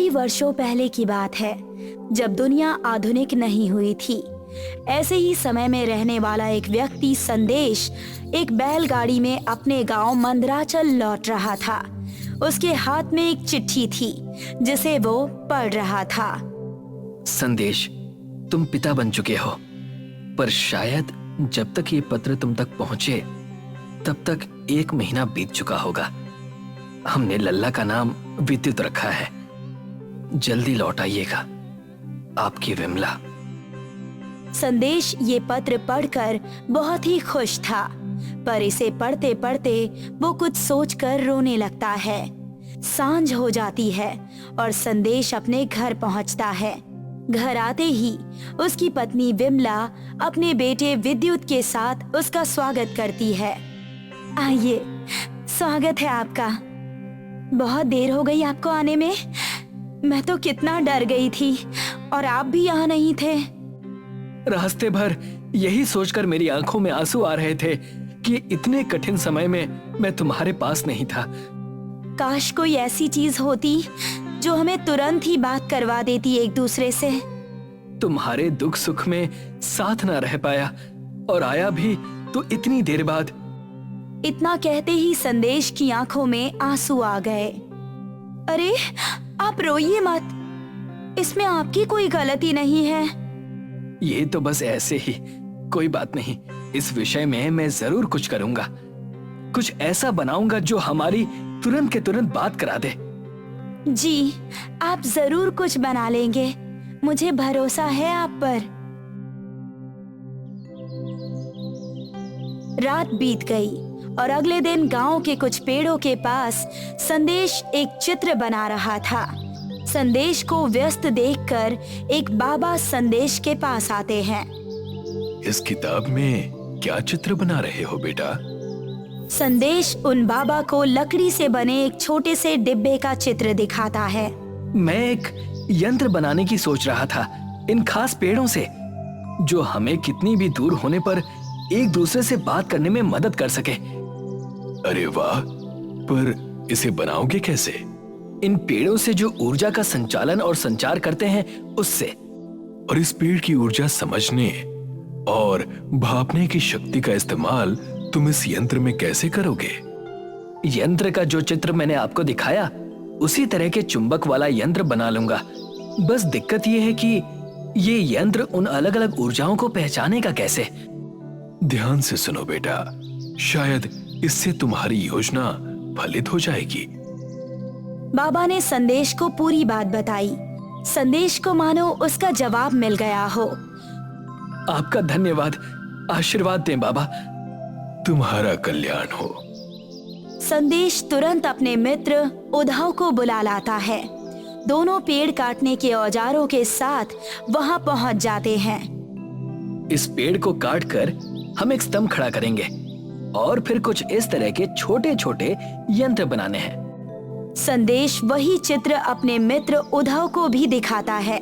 कई वर्षों पहले की बात है, जब दुनिया आधुनिक नहीं हुई थी। ऐसे ही समय में रहने वाला एक व्यक्ति संदेश एक बैलगाड़ी में अपने गांव मंदराचल लौट रहा था। उसके हाथ में एक चिट्ठी थी जिसे वो पढ़ रहा था। संदेश, तुम पिता बन चुके हो, पर शायद जब तक ये पत्र तुम तक पहुंचे तब तक 1 महीना बीत चुका होगा। हमने लल्ला का नाम विद्युत रखा है। जल्दी लौट आइएगा, आपकी विमला। संदेश ये पत्र पढ़कर बहुत ही खुश था, पर इसे पढ़ते पढ़ते वो कुछ सोचकर रोने लगता है। सांझ हो जाती है और संदेश अपने घर पहुंचता है। घर आते ही उसकी पत्नी विमला अपने बेटे विद्युत के साथ उसका स्वागत करती है। आइए, स्वागत है आपका। बहुत देर हो गई आपको आने में। मैं तो कितना डर गई थी और आप भी यहाँ नहीं थे। रास्ते भर यही सोचकर मेरी आंखों में आंसू आ रहे थे कि इतने कठिन समय में मैं तुम्हारे पास नहीं था। काश कोई ऐसी चीज होती जो हमें तुरंत ही बात करवा देती एक दूसरे से। तुम्हारे दुख सुख में साथ ना रह पाया और आया भी तो इतनी देर बाद। इतना कहते ही संदेश की आंखों में आंसू आ गए। अरे आप रोइए मत, इसमें आपकी कोई गलती नहीं है। ये तो बस ऐसे ही, कोई बात नहीं। इस विषय में मैं जरूर कुछ करूंगा। कुछ ऐसा बनाऊंगा जो हमारी तुरंत के तुरंत बात करा दे। जी, आप जरूर कुछ बना लेंगे, मुझे भरोसा है आप पर। रात बीत गई और अगले दिन गांव के कुछ पेड़ों के पास संदेश एक चित्र बना रहा था। संदेश को व्यस्त देखकर एक बाबा संदेश के पास आते हैं। इस किताब में क्या चित्र बना रहे हो बेटा? संदेश उन बाबा को लकड़ी से बने एक छोटे से डिब्बे का चित्र दिखाता है। मैं एक यंत्र बनाने की सोच रहा था, इन खास पेड़ों से, जो हमें कितनी भी दूर होने पर एक दूसरे से बात करने में मदद कर सके। अरे वाह, पर इसे बनाओगे कैसे? इन पेड़ों से जो ऊर्जा का संचालन और संचार करते हैं उससे। और इस पेड़ की ऊर्जा समझने और भापने की शक्ति का इस्तेमाल तुम इस यंत्र में कैसे करोगे? यंत्र का जो चित्र मैंने आपको दिखाया उसी तरह के चुंबक वाला यंत्र बना लूंगा। बस दिक्कत यह है कि ये यंत्र उन अलग अलग ऊर्जाओं को पहचानेगा कैसे? ध्यान से सुनो बेटा, शायद इससे तुम्हारी योजना फलित हो जाएगी। बाबा ने संदेश को पूरी बात बताई। संदेश को मानो उसका जवाब मिल गया हो। आपका धन्यवाद, आशीर्वाद दें बाबा। तुम्हारा कल्याण हो। संदेश तुरंत अपने मित्र उधाव को बुला लाता है। दोनों पेड़ काटने के औजारों के साथ वहां पहुंच जाते हैं। इस पेड़ को काटकर हम एक स्तंभ खड़ा करेंगे और फिर कुछ इस तरह के छोटे छोटे यंत्र बनाने हैं। संदेश वही चित्र अपने मित्र उधाव को भी दिखाता है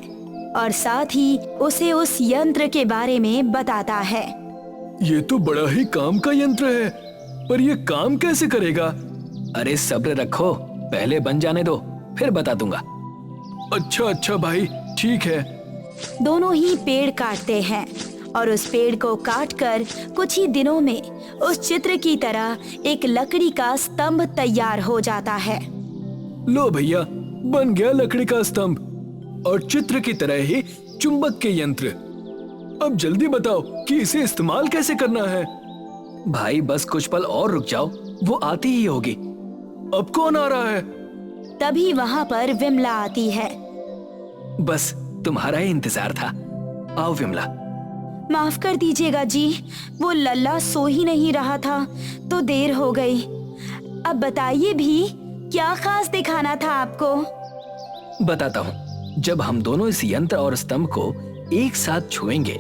और साथ ही उसे उस यंत्र के बारे में बताता है। ये तो बड़ा ही काम का यंत्र है, पर ये काम कैसे करेगा? अरे सब्र रखो, पहले बन जाने दो, फिर बता दूंगा। अच्छा भाई, ठीक है। दोनों ही पेड़ काटते हैं और उस पेड़ को काटकर कुछ ही दिनों में उस चित्र की तरह एक लकड़ी का स्तंभ तैयार हो जाता है। लो भैया, बन गया लकड़ी का स्तंभ और चित्र की तरह ही चुंबक के यंत्र। अब जल्दी बताओ कि इसे इस्तेमाल कैसे करना है। भाई बस कुछ पल और रुक जाओ, वो आती ही होगी। अब कौन आ रहा है? तभी वहां पर विमला आती है। बस तुम्हारा ही इंतजार था। आओ विमला। माफ कर दीजिएगा जी, वो लल्ला सो ही नहीं रहा था तो देर हो गई। अब बताइए भी, क्या खास दिखाना था आपको? बताता हूँ। जब हम दोनों इस यंत्र और स्तंभ को एक साथ छुएंगे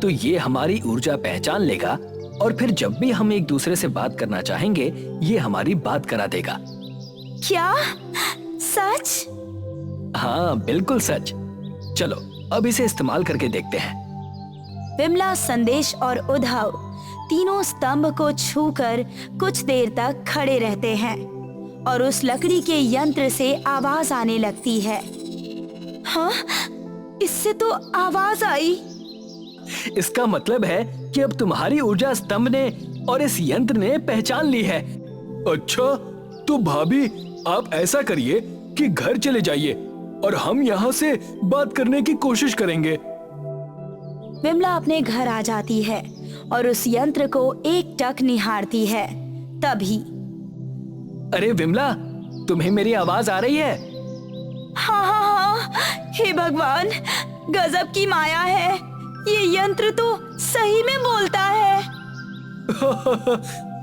तो ये हमारी ऊर्जा पहचान लेगा और फिर जब भी हम एक दूसरे से बात करना चाहेंगे ये हमारी बात करा देगा। क्या? सच? हाँ बिल्कुल सच। चलो अब इसे इस्तेमाल करके देखते हैं। विमला, संदेश और उधाव तीनों स्तंभ को छूकर कुछ देर तक खड़े रहते हैं और उस लकड़ी के यंत्र से आवाज आने लगती है। हाँ, इससे तो आवाज आई। इसका मतलब है कि अब तुम्हारी ऊर्जा स्तंभ ने और इस यंत्र ने पहचान ली है। अच्छा, तो भाभी आप ऐसा करिए कि घर चले जाइए और हम यहाँ से बात करने की कोशिश करेंगे। विमला अपने घर आ जाती है और उस यंत्र को एकटक निहारती है। तभी अरे विमला, तुम्हें मेरी आवाज आ रही है? हाँ हाँ हाँ, हे भगवान, गजब की माया है। ये यंत्र तो सही में बोलता है।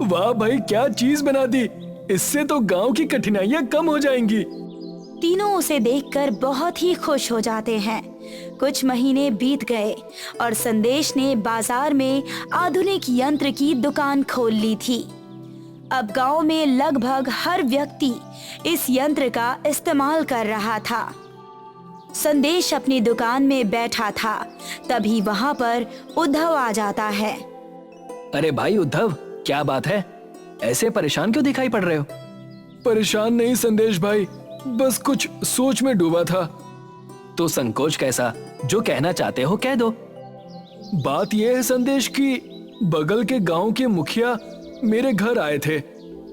वाह भाई, क्या चीज बना दी। इससे तो गांव की कठिनाइयां कम हो जाएंगी। तीनों उसे देखकर बहुत ही खुश हो जाते हैं। कुछ महीने बीत गए और संदेश ने बाजार में आधुनिक यंत्र की दुकान खोल ली थी। अब गांव में लगभग हर व्यक्ति इस यंत्र का इस्तेमाल कर रहा था। संदेश अपनी दुकान में बैठा था, तभी वहां पर उद्धव आ जाता है। अरे भाई उद्धव, क्या बात है? ऐसे परेशान क्यों दिखाई पड़ रहे हो? परेशान नहीं संदेश भाई, बस कुछ सोच में डूबा था। तो संकोच कैसा? जो कहना चाहते हो कह दो। बात यह है संदेश कि बगल के गांव के मुखिया मेरे घर आए थे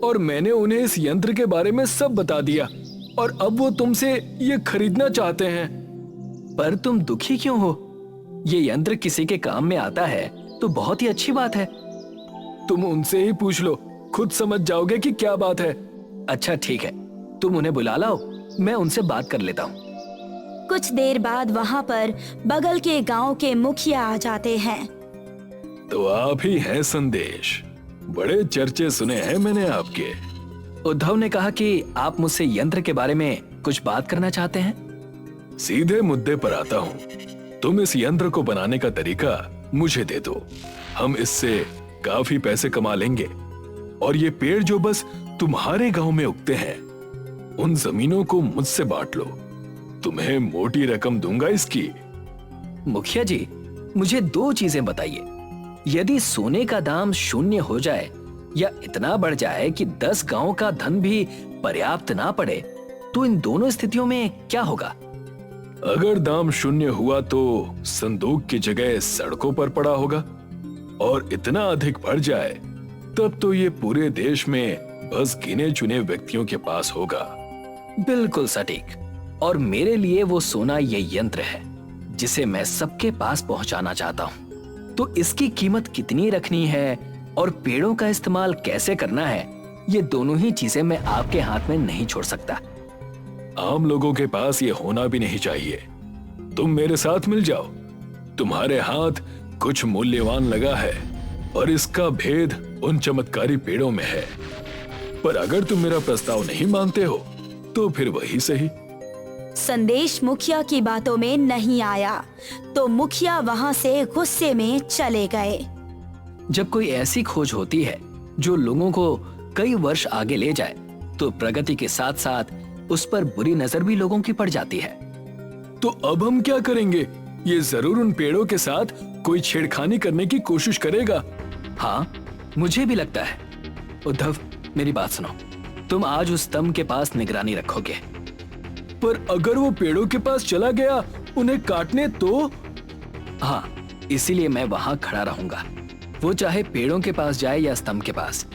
और मैंने उन्हें इस यंत्र के बारे में सब बता दिया और अब वो तुमसे ये खरीदना चाहते हैं। पर तुम दुखी क्यों हो? ये यंत्र किसी के काम में आता है तो बहुत ही अच्छी बात है। तुम उनसे ही पूछ लो, खुद समझ जाओगे कि क्या बात है। अच्छा ठीक है, तुम उन्हें बुला लाओ, मैं उनसे बात कर लेता हूँ। कुछ देर बाद वहां पर बगल के गांव के मुखिया आ जाते हैं। तो आप ही हैं संदेश, बड़े चर्चे सुने हैं मैंने आपके। उद्धव ने कहा कि आप मुझसे यंत्र के बारे में कुछ बात करना चाहते हैं। सीधे मुद्दे पर आता हूँ। तुम इस यंत्र को बनाने का तरीका मुझे दे दो, हम इससे काफी पैसे कमा लेंगे। और ये पेड़ जो बस तुम्हारे गांव में उगते हैं, उन जमीनों को मुझसे बांट लो, तुम्हें मोटी रकम दूंगा इसकी। मुखिया जी, मुझे दो चीजें बताइए। यदि सोने का दाम 0 हो जाए या इतना बढ़ जाए कि 10 गांव का धन भी पर्याप्त ना पड़े, तो इन दोनों स्थितियों में क्या होगा? अगर दाम 0 हुआ तो संदूक की जगह सड़कों पर पड़ा होगा, और इतना अधिक बढ़ जाए तब तो ये पूरे देश में बस गिने चुने व्यक्तियों के पास होगा। बिल्कुल सटीक। और मेरे लिए वो सोना ये यंत्र है जिसे मैं सबके पास पहुंचाना चाहता हूं। तो इसकी कीमत कितनी रखनी है और पेड़ों का इस्तेमाल कैसे करना है, ये दोनों ही चीजें मैं आपके हाथ में नहीं छोड़ सकता। आम लोगों के पास ये होना भी नहीं चाहिए। तुम मेरे साथ मिल जाओ, तुम्हारे हाथ कुछ मूल्यवान लगा है और इसका भेद उन चमत्कारी पेड़ों में है। पर अगर तुम मेरा प्रस्ताव नहीं मानते हो तो फिर वही सही। संदेश मुखिया की बातों में नहीं आया तो मुखिया वहां से गुस्से में चले गए। जब कोई ऐसी खोज होती है जो लोगों को कई वर्ष आगे ले जाए, तो प्रगति के साथ साथ उस पर बुरी नजर भी लोगों की पड़ जाती है। तो अब हम क्या करेंगे? ये जरूर उन पेड़ों के साथ कोई छेड़खानी करने की कोशिश करेगा। हाँ, मुझे भी लगता है। उद्धव, मेरी बात सुनो। तुम आज उस स्तंभ के पास निगरानी रखोगे। पर अगर वो पेड़ों के पास चला गया उन्हें काटने तो? हाँ, इसीलिए मैं वहां खड़ा रहूंगा। वो चाहे पेड़ों के पास जाए या स्तंभ के पास,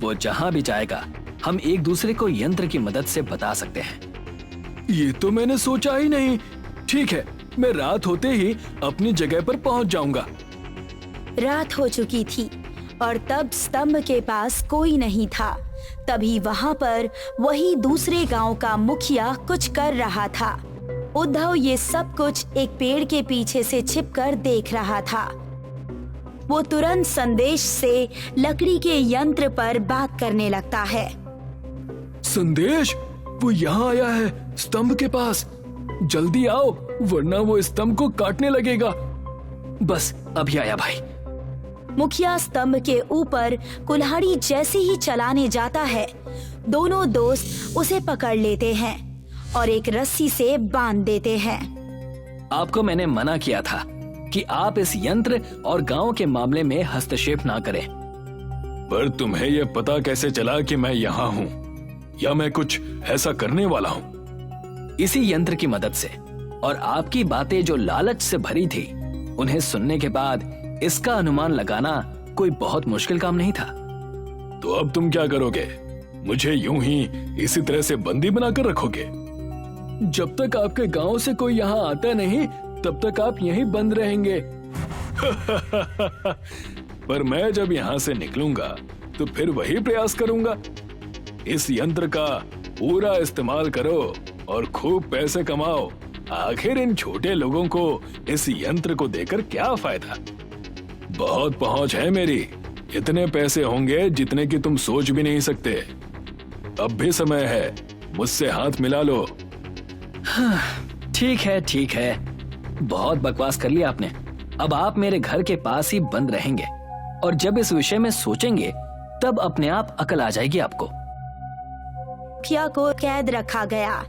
वो जहां भी जाएगा हम एक दूसरे को यंत्र की मदद से बता सकते हैं। ये तो मैंने सोचा ही नहीं। ठीक है, मैं रात होते ही अपनी जगह पर पहुंच जाऊंगा। रात हो चुकी थी और तब स्तंभ के पास कोई नहीं था। तभी वहां पर वही दूसरे गांव का मुखिया कुछ कर रहा था। उद्धव ये सब कुछ एक पेड़ के पीछे से छिपकर देख रहा था। वो तुरंत संदेश से लकड़ी के यंत्र पर बात करने लगता है। संदेश, वो यहाँ आया है स्तंभ के पास। जल्दी आओ वरना वो स्तंभ को काटने लगेगा। बस अभी आया भाई। मुखिया स्तंभ के ऊपर कुल्हाड़ी जैसे ही चलाने जाता है, दोनों दोस्त उसे पकड़ लेते हैं और एक रस्सी से बांध देते हैं। आपको मैंने मना किया था कि आप इस यंत्र और गांव के मामले में हस्तक्षेप ना करें। पर तुम्हें यह पता कैसे चला कि मैं यहाँ हूँ या मैं कुछ ऐसा करने वाला हूँ? इसी यंत्र की मदद से। और आपकी बातें जो लालच से भरी थी, उन्हें सुनने के बाद इसका अनुमान लगाना कोई बहुत मुश्किल काम नहीं था। तो अब तुम क्या करोगे? मुझे यूं ही इसी तरह से बंदी बनाकर रखोगे? जब तक आपके गांव से कोई यहाँ आता नहीं, तब तक आप यहीं बंद रहेंगे। पर मैं जब यहाँ से निकलूंगा तो फिर वही प्रयास करूंगा। इस यंत्र का पूरा इस्तेमाल करो और खूब पैसे कमाओ। आखिर इन छोटे लोगों को इस यंत्र को देकर क्या फायदा? बहुत पहुंच है मेरी, इतने पैसे होंगे जितने कि तुम सोच भी नहीं सकते। अब भी समय है, मुझसे हाथ मिला लो। ठीक है, बहुत बकवास कर लिया आपने। अब आप मेरे घर के पास ही बंद रहेंगे और जब इस विषय में सोचेंगे तब अपने आप अकल आ जाएगी आपको। मुखिया को कैद रखा गया।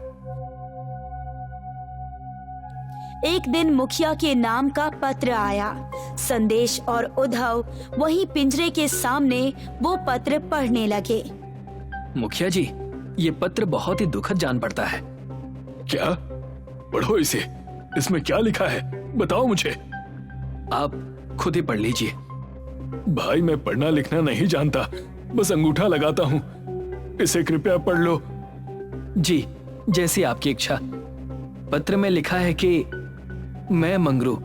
एक दिन मुखिया के नाम का पत्र आया। संदेश और उद्धव वहीं पिंजरे के सामने वो पत्र पढ़ने लगे। मुखिया जी, ये पत्र बहुत ही दुखद जान पड़ता है। क्या? पढ़ो इसे, इसमें क्या लिखा है बताओ मुझे। आप खुद ही पढ़ लीजिए। भाई मैं पढ़ना लिखना नहीं जानता, बस अंगूठा लगाता हूँ। इसे कृपया पढ़ लो। जी, जैसी आपकी इच्छा। पत्र में लिखा है कि मैं मंगरू।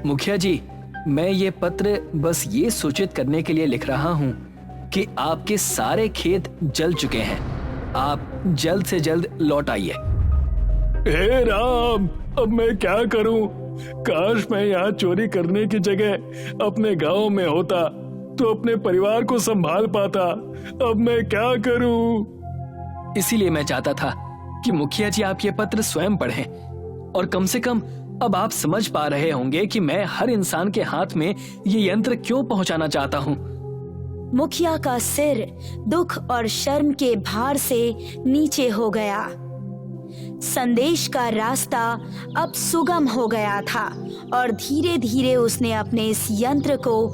मुखिया जी, मैं ये पत्र बस ये सूचित करने के लिए लिख रहा हूँ कि आपके सारे खेत जल चुके हैं। आप जल्द से जल्द लौट आइए। हे राम, अब मैं क्या करूं? काश मैं यहाँ चोरी करने की जगह अपने गांव में होता तो अपने परिवार को संभाल पाता। अब मैं क्या करूं? इसीलिए मैं चाहता था कि मुखिया जी आप ये पत्र स्वयं पढ़ें और कम से कम अब आप समझ पा रहे होंगे कि मैं हर इंसान के हाथ में ये यंत्र क्यों पहुंचाना चाहता हूँ। मुखिया का सिर दुख और शर्म के भार से नीचे हो गया। संदेश का रास्ता अब सुगम हो गया था और धीरे धीरे उसने अपने इस यंत्र को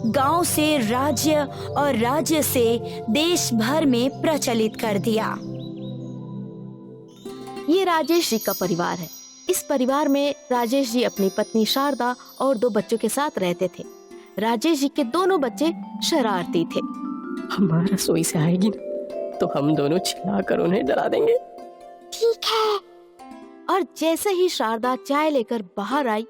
गांव से राज्य और राज्य से देश भर में प्रचलित कर दिया। ये राजेश जी का परिवार है। इस परिवार में राजेश जी अपनी पत्नी शारदा और 2 बच्चों के साथ रहते थे। राजेश जी के दोनों बच्चे शरारती थे। हमारा रसोई से आएगी ना तो हम दोनों चिल्लाकर उन्हें डरा देंगे। ठीक है। और जैसे ही शारदा चाय लेकर बाहर आई,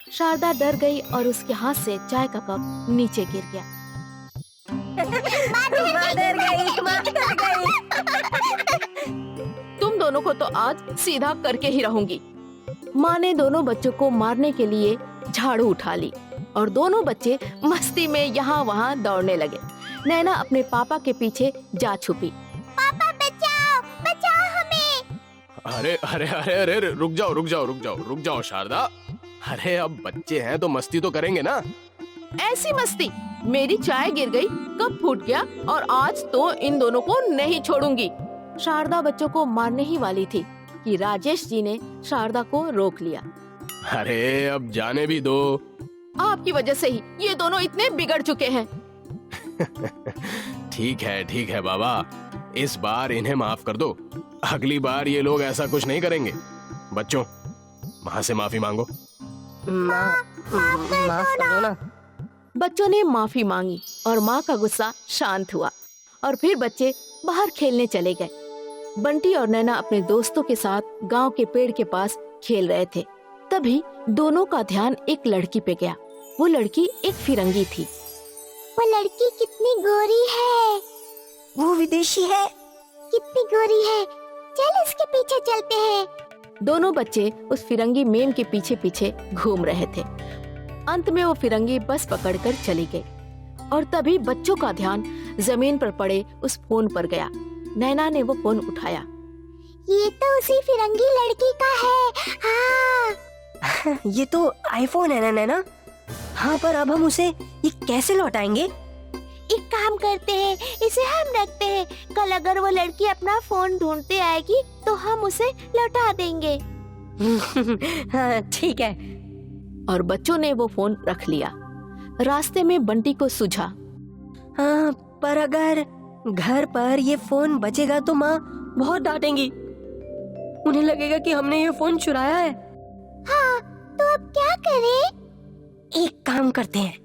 शारदा डर गई और उसके हाथ से चाय का कप नीचे गिर गया। तुम दोनों को तो आज सीधा करके ही रहूंगी। माँ ने दोनों बच्चों को मारने के लिए झाड़ू उठा ली और दोनों बच्चे मस्ती में यहाँ वहाँ दौड़ने लगे। नैना अपने पापा के पीछे जा छुपी। पापा बचाओ, बचाओ हमें। अरे अरे अरे अरे रुक जाओ शारदा। अरे अब बच्चे हैं तो मस्ती तो करेंगे ना। ऐसी मस्ती? मेरी चाय गिर गई, कप फूट गया और आज तो इन दोनों को नहीं छोड़ूंगी। शारदा बच्चों को मारने ही वाली थी कि राजेश जी ने शारदा को रोक लिया। अरे अब जाने भी दो। आपकी वजह से ही ये दोनों इतने बिगड़ चुके हैं। ठीक है बाबा, इस बार इन्हें माफ कर दो। अगली बार ये लोग ऐसा कुछ नहीं करेंगे। बच्चों, माँ से माफी मांगो। माफ कर दो ना। बच्चों ने माफी मांगी और माँ का गुस्सा शांत हुआ और फिर बच्चे बाहर खेलने चले गए। बंटी और नैना अपने दोस्तों के साथ गांव के पेड़ के पास खेल रहे थे। तभी दोनों का ध्यान एक लड़की पे गया। वो लड़की एक फिरंगी थी। वो लड़की कितनी गोरी है। वो विदेशी है। कितनी गोरी है। चल इसके पीछे चलते हैं। दोनों बच्चे उस फिरंगी मेम के पीछे पीछे घूम रहे थे। अंत में वो फिरंगी बस पकड़कर चली गई और तभी बच्चों का ध्यान जमीन पर पड़े उस फोन पर गया। नैना ने वो फोन उठाया। ये तो उसी फिरंगी लड़की का है। हाँ। ये तो आईफोन है ना नैना। हाँ, पर अब हम उसे ये कैसे लौटाएंगे? एक काम करते हैं, इसे हम रखते हैं। कल अगर वो लड़की अपना फोन ढूंढते आएगी तो हम उसे लौटा देंगे। हाँ, ठीक है। और बच्चों ने वो फोन रख लिया। रास्ते में बंटी को सूझा। हाँ, पर अगर घर पर ये फोन बचेगा तो माँ बहुत डांटेंगी। उन्हें लगेगा कि हमने ये फोन चुराया है। हाँ, तो अब क्या करें? एक काम करते हैं,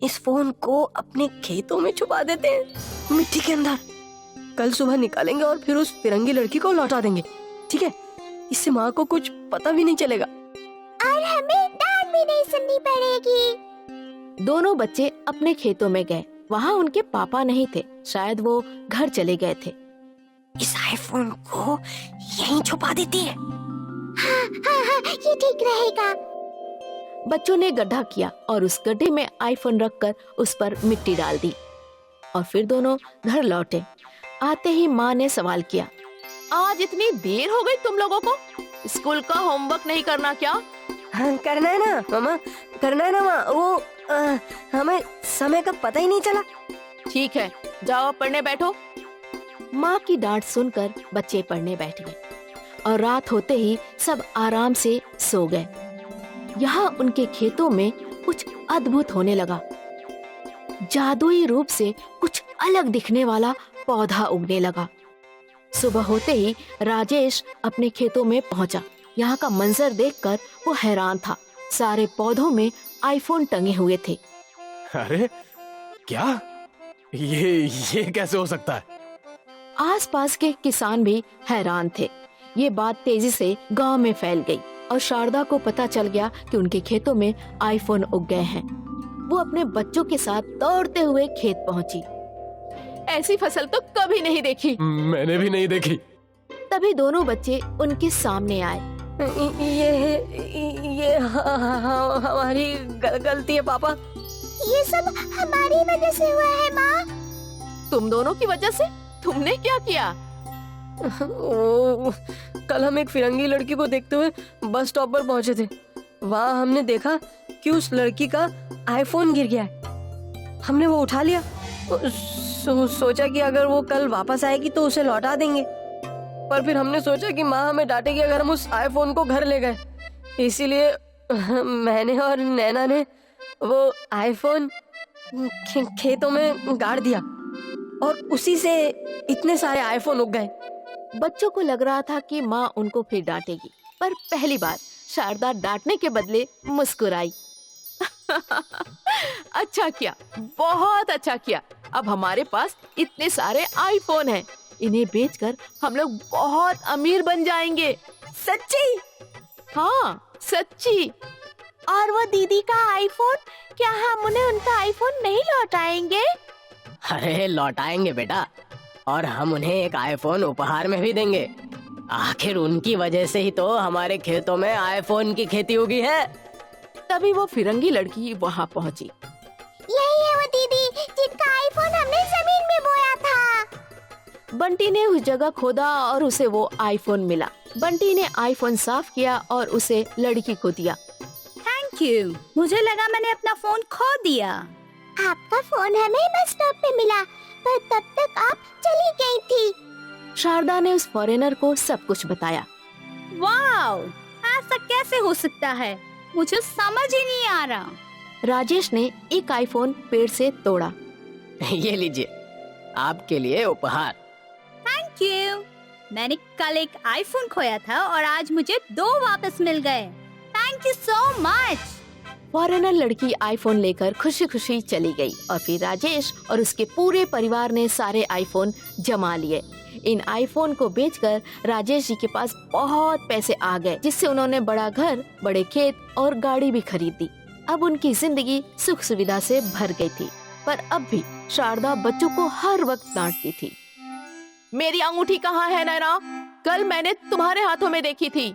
इस फोन को अपने खेतों में छुपा देते हैं, मिट्टी के अंदर। कल सुबह निकालेंगे और फिर उस फिरंगी लड़की को लौटा देंगे, ठीक है? इससे माँ को कुछ पता भी नहीं चलेगा और हमें डांट भी नहीं सुननी पड़ेगी। दोनों बच्चे अपने खेतों में गए। वहाँ उनके पापा नहीं थे, शायद वो घर चले गए थे। इस आईफोन को यहीं छुपा देती है। हाँ, ये ठीक रहेगा। बच्चों ने गड्ढा किया और उस गड्ढे में आईफोन रखकर उस पर मिट्टी डाल दी और फिर दोनों घर लौटे। आते ही माँ ने सवाल किया, आज इतनी देर हो गई तुम लोगों को? स्कूल का होमवर्क नहीं करना क्या? हाँ, करना है ना मामा, करना है ना माँ। वो हमें समय का पता ही नहीं चला। ठीक है, जाओ पढ़ने बैठो। माँ की डांट सुनकर बच्चे पढ़ने बैठ गए और रात होते ही सब आराम से सो गए। यहाँ उनके खेतों में कुछ अद्भुत होने लगा। जादुई रूप से कुछ अलग दिखने वाला पौधा उगने लगा। सुबह होते ही राजेश अपने खेतों में पहुंचा। यहाँ का मंजर देखकर वो हैरान था। सारे पौधों में आईफोन टंगे हुए थे। अरे क्या, ये कैसे हो सकता है? आसपास के किसान भी हैरान थे। ये बात तेजी से गांव में फैल गई और शारदा को पता चल गया कि उनके खेतों में आईफोन उग गए हैं। वो अपने बच्चों के साथ दौड़ते हुए खेत पहुंची। ऐसी फसल तो कभी नहीं देखी। मैंने भी नहीं देखी। तभी दोनों बच्चे उनके सामने आए। ये हमारी गलती है पापा। ये सब हमारी वजह से हुआ है माँ। तुम दोनों की वजह से? तुमने क्या किया? कल हम एक फिरंगी लड़की को देखते हुए बस स्टॉप पर पहुंचे थे। वहाँ हमने देखा कि उस लड़की का आईफोन गिर गया है। हमने वो उठा लिया। सोचा कि अगर वो कल वापस आएगी तो उसे लौटा देंगे, पर फिर हमने सोचा कि माँ हमें डांटेगी अगर हम उस आईफोन को घर ले गए। इसीलिए मैंने और नैना ने वो आईफोन खेतों में गाड़ दिया और उसी से इतने सारे आईफोन उग गए। बच्चों को लग रहा था कि माँ उनको फिर डांटेगी, पर पहली बार शारदा डांटने के बदले मुस्कुराई। अच्छा किया, बहुत अच्छा किया। अब हमारे पास इतने सारे आईफोन हैं। इन्हें बेचकर हम लोग बहुत अमीर बन जाएंगे। सच्ची? हाँ, सच्ची। और वो दीदी का आईफोन, क्या हम उन्हें उनका आईफोन नहीं लौटाएंगे? अरे लौटाएंगे बेटा, और हम उन्हें एक आईफोन उपहार में भी देंगे। आखिर उनकी वजह से ही तो हमारे खेतों में आईफोन की खेती उगी है। तभी वो फिरंगी लड़की वहाँ पहुँची। यही है वो दीदी जिनका आईफोन हमने जमीन में बोया था। बंटी ने उस जगह खोदा और उसे वो आईफोन मिला। बंटी ने आईफोन साफ किया और उसे लड़की को दिया। थैंक यू, मुझे लगा मैंने अपना फोन खो दिया। आपका फोन हमें बस स्टॉप पे मिला, पर तब तक आप चली गई थी। शारदा ने उस फॉरेनर को सब कुछ बताया। वाओ, ऐसा कैसे हो सकता है? मुझे समझ ही नहीं आ रहा। राजेश ने एक आईफोन पेड़ से तोड़ा। ये लीजिए, आपके लिए उपहार। Thank you. मैंने कल एक आईफोन खोया था और आज मुझे 2 वापस मिल गए। Thank you so much. Foreigner लड़की आईफोन लेकर खुशी खुशी चली गई और फिर राजेश और उसके पूरे परिवार ने सारे आईफोन जमा लिए। इन आईफोन को बेचकर राजेश जी के पास बहुत पैसे आ गए, जिससे उन्होंने बड़ा घर, बड़े खेत और गाड़ी भी खरीद दी। अब उनकी जिंदगी सुख सुविधा से भर गई थी, पर अब भी शारदा बच्चों को हर वक्त डांटती थी। मेरी अंगूठी कहाँ है नैना? कल मैंने तुम्हारे हाथों में देखी थी।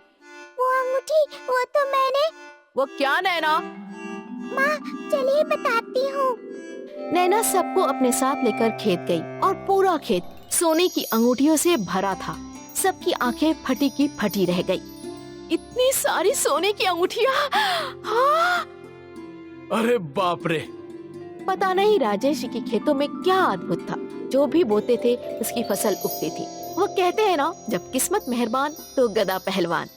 वो अंगूठी, वो तो मैंने। वो क्या नैना? माँ चलिए बताती हूँ। नैना सबको अपने साथ लेकर खेत गई और पूरा खेत सोने की अंगूठियों से भरा था। सबकी आंखें फटी की फटी रह गई। इतनी सारी सोने की अंगूठियाँ! हाँ! अरे बाप रे! पता नहीं राजेश के खेतों में क्या अद्भुत था। जो भी बोते थे उसकी फसल उगती थी। वो कहते हैं ना, जब किस्मत मेहरबान तो गदा पहलवान।